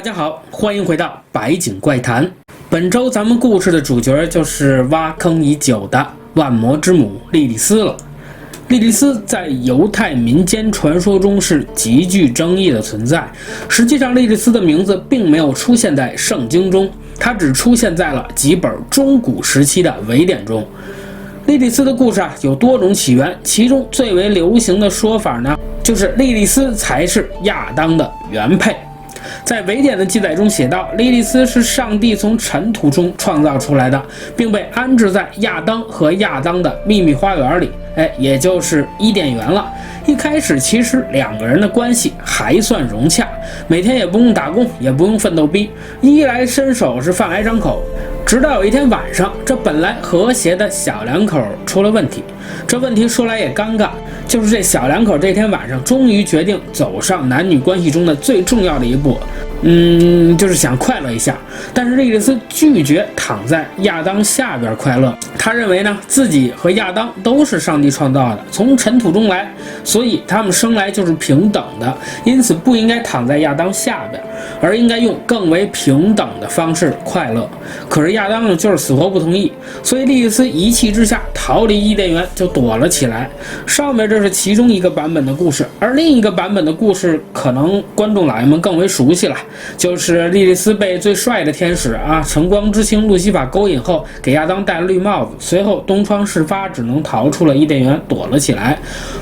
家好，欢迎回到百景怪谈。本周咱们故事的主角就是挖坑已久的万魔之母莉莉丝了。莉莉丝在犹太民间传说中是极具争议的存在。实际上，莉莉丝的名字并没有出现在圣经中，它只出现在了几本中古时期的伪典中。莉莉丝的故事有多种起源，其中最为流行的说法呢，就是莉莉丝才是亚当的原配。在伪典的记载中写道，莉莉丝是上帝从尘土中创造出来的，并被安置在亚当和亚当的秘密花园里，也就是伊甸园了。一开始其实两个人的关系还算融洽，每天也不用打工，也不用奋斗逼，衣来伸手是饭来张口。直到有一天晚上，这本来和谐的小两口出了问题。这问题说来也尴尬，就是这小两口这天晚上终于决定走上男女关系中的最重要的一步，就是想快乐一下。但是莉莉丝拒绝躺在亚当下边快乐，她认为呢，自己和亚当都是上帝创造的，从尘土中来，所以他们生来就是平等的，因此不应该躺在亚当下边，而应该用更为平等的方式快乐。可是亚当呢，就是死活不同意，所以莉莉丝一气之下逃离伊甸园，就躲了起来。上面这是其中一个版本的故事，而另一个版本的故事可能观众老爷们更为熟悉了，就是莉莉丝被最帅的天使晨光之星路西法勾引后，给亚当戴了绿帽子，随后东窗事发，只能逃出了伊甸园，躲了起来。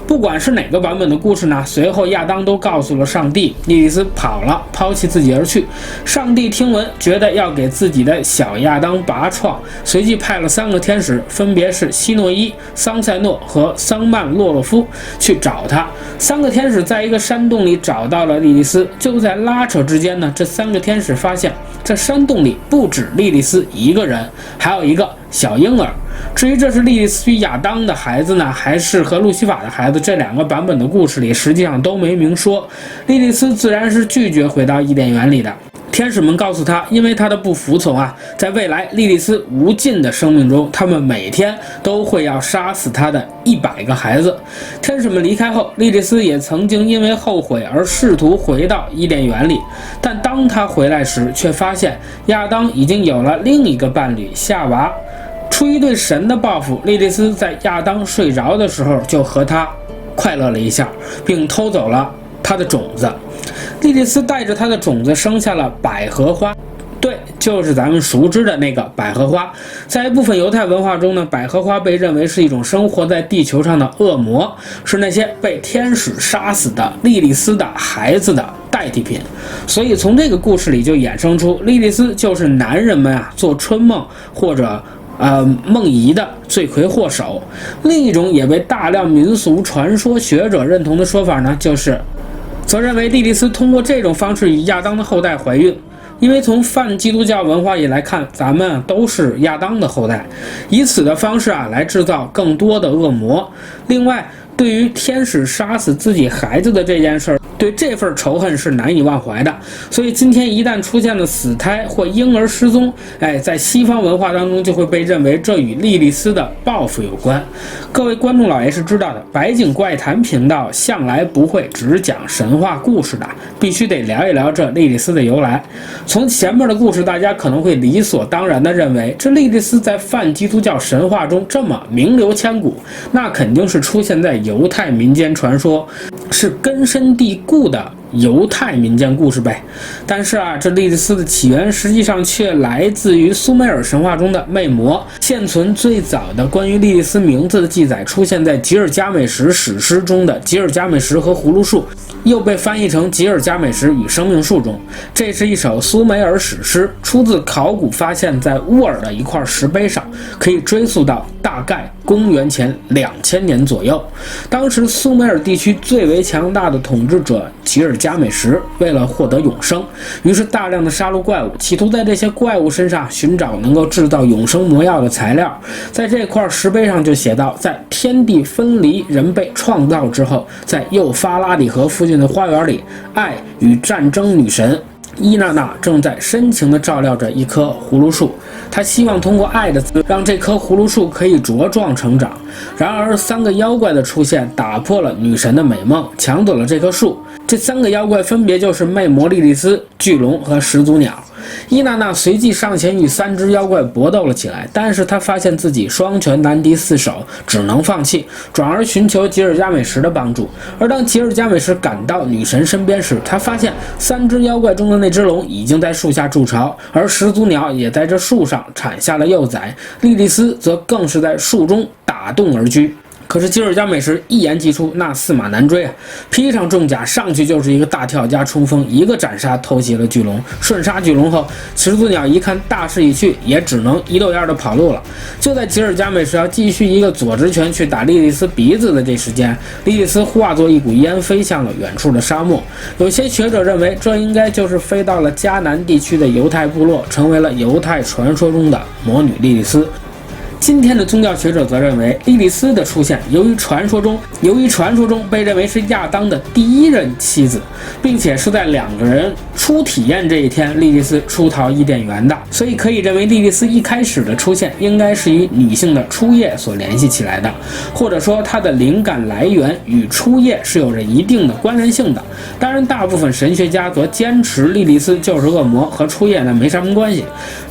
不管是哪个版本的故事呢，随后亚当都告诉了上帝，莉莉丝跑了，抛弃自己而去。上帝听闻，觉得要给自己的小亚当拔创，随即派了3个天使，分别是希诺伊、桑塞诺和桑曼洛洛夫去找他。3个天使在一个山洞里找到了莉莉丝，就在拉扯之间呢，这3个天使发现这山洞里不止莉莉丝一个人，还有一个小婴儿。至于这是莉莉丝与亚当的孩子呢，还是和路西法的孩子，这2个版本的故事里实际上都没明说。莉莉丝自然是拒绝回到伊甸园里的。天使们告诉他，因为他的不服从在未来莉莉丝无尽的生命中，他们每天都会要杀死他的100个孩子。天使们离开后，莉莉丝也曾经因为后悔而试图回到伊甸园里，但当他回来时，却发现亚当已经有了另一个伴侣夏娃。出于对神的报复，莉莉丝在亚当睡着的时候就和他快乐了一下，并偷走了他的种子。莉莉丝带着她的种子生下了百合花，对，就是咱们熟知的那个百合花。在一部分犹太文化中呢，百合花被认为是一种生活在地球上的恶魔，是那些被天使杀死的莉莉丝的孩子的代替品。所以从这个故事里就衍生出莉莉丝就是男人们做春梦或者梦遗的罪魁祸首。另一种也被大量民俗传说学者认同的说法呢，则认为莉莉丝通过这种方式与亚当的后代怀孕。因为从泛基督教文化里来看，咱们都是亚当的后代，以此的方式来制造更多的恶魔。另外，对于天使杀死自己孩子的这件事儿，对这份仇恨是难以忘怀的。所以今天一旦出现了死胎或婴儿失踪，在西方文化当中就会被认为这与莉莉丝的报复有关。各位观众老爷是知道的，百景怪谈频道向来不会只讲神话故事的，必须得聊一聊这莉莉丝的由来。从前面的故事，大家可能会理所当然地认为，这莉莉丝在泛基督教神话中这么名留千古，那肯定是出现在犹太民间传说，是根深蒂固的犹太民间故事呗。但是这莉莉丝的起源实际上却来自于苏美尔神话中的魅魔。现存最早的关于莉莉丝名字的记载出现在吉尔加美什史诗中的吉尔加美什和葫芦树，又被翻译成吉尔加美什与生命树中。这是一首苏美尔史诗，出自考古发现在乌尔的一块石碑上，可以追溯到大概公元前2000年左右。当时苏美尔地区最为强大的统治者吉尔加美什为了获得永生，于是大量的杀戮怪物，企图在这些怪物身上寻找能够制造永生魔药的材料。在这块石碑上就写道，在天地分离，人被创造之后，在幼发拉底河附近的花园里，爱与战争女神伊娜娜正在深情地照料着一棵葫芦树，她希望通过爱的滋润，让这棵葫芦树可以茁壮成长。然而3个妖怪的出现打破了女神的美梦，抢走了这棵树。这3个妖怪分别就是魅魔莉莉丝、巨龙和始祖鸟。伊娜娜随即上前与3只妖怪搏斗了起来，但是她发现自己双拳难敌4手，只能放弃，转而寻求吉尔加美什的帮助。而当吉尔加美什赶到女神身边时，他发现3只妖怪中的那只龙已经在树下筑巢，而始祖鸟也在这树上产下了幼崽，莉莉丝则更是在树中打洞而居。可是吉尔加美什一言既出，那驷马难追啊！披上重甲上去就是一个大跳加冲锋，一个斩杀偷袭了巨龙。瞬杀巨龙后，始祖鸟一看大势已去，也只能一溜烟的跑路了。就在吉尔加美什要继续一个左直拳去打莉莉丝鼻子的这时间，莉莉丝化作一股烟飞向了远处的沙漠。有些学者认为，这应该就是飞到了迦南地区的犹太部落，成为了犹太传说中的魔女莉莉丝。今天的宗教学者则认为，莉莉丝的出现由于传说中被认为是亚当的第1任妻子，并且是在2个人初体验这一天，莉莉丝出逃伊甸园的，所以可以认为莉莉丝一开始的出现应该是与女性的初夜所联系起来的，或者说她的灵感来源与初夜是有着一定的关联性的。当然，大部分神学家则坚持莉莉丝就是恶魔，和初夜呢没什么关系。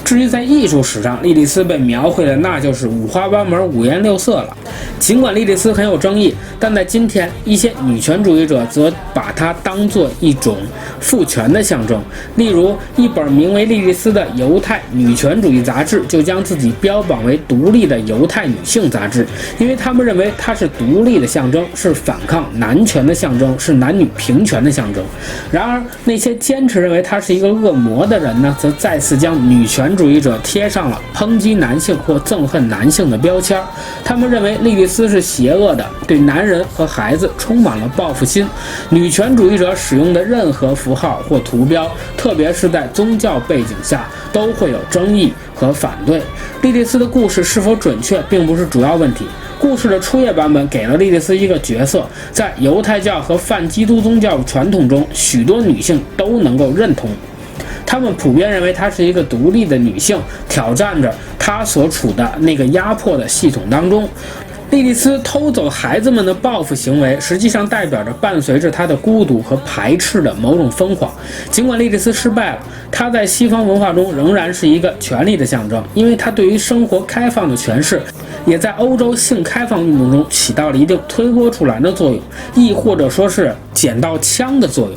至于在艺术史上，莉莉丝被描绘的那就是五花八门、五颜六色了。尽管莉莉丝很有争议，但在今天，一些女权主义者则把它当作一种父权的象征。例如，一本名为《莉莉丝》的犹太女权主义杂志就将自己标榜为独立的犹太女性杂志，因为他们认为它是独立的象征，是反抗男权的象征，是男女平权的象征。然而，那些坚持认为它是一个恶魔的人呢，则再次将女权主义者贴上了抨击男性或憎恨男性的标签。他们认为莉莉丝是邪恶的，对男人和孩子充满了报复心。女权主义者使用的任何符号或图标，特别是在宗教背景下，都会有争议和反对。莉莉丝的故事是否准确，并不是主要问题。故事的初夜版本给了莉莉丝一个角色，在犹太教和泛基督宗教传统中，许多女性都能够认同。他们普遍认为她是一个独立的女性，挑战着她所处的那个压迫的系统当中。莉莉丝偷走孩子们的报复行为，实际上代表着伴随着她的孤独和排斥的某种疯狂。尽管莉莉丝失败了，她在西方文化中仍然是一个权力的象征，因为她对于生活开放的诠释，也在欧洲性开放运动中起到了一定推波助澜的作用，亦或者说是捡到枪的作用。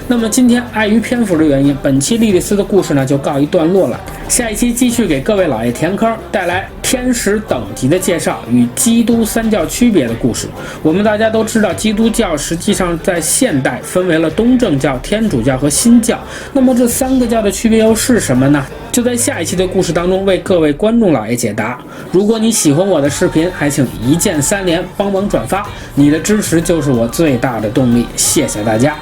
那么今天碍于篇幅的原因，本期莉莉丝的故事呢就告一段落了。下一期继续给各位老爷填坑，带来天使等级的介绍与基督三教区别的故事。我们大家都知道，基督教实际上在现代分为了东正教、天主教和新教。那么这3个教的区别又是什么呢？就在下一期的故事当中为各位观众老爷解答。如果你喜欢我的视频，还请一键3连，帮忙转发，你的支持就是我最大的动力。谢谢大家。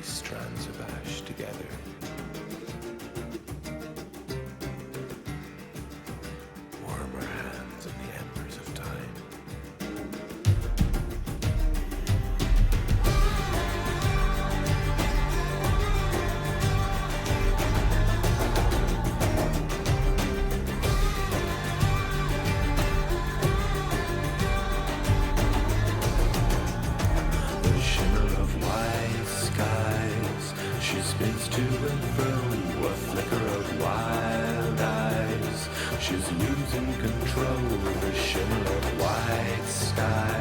Strands of ash together. Warm our hands in the embers of time. The shimmer of white skies, she spins to and fro, a flicker of wild eyes. She's losing control, the shimmer of white skies.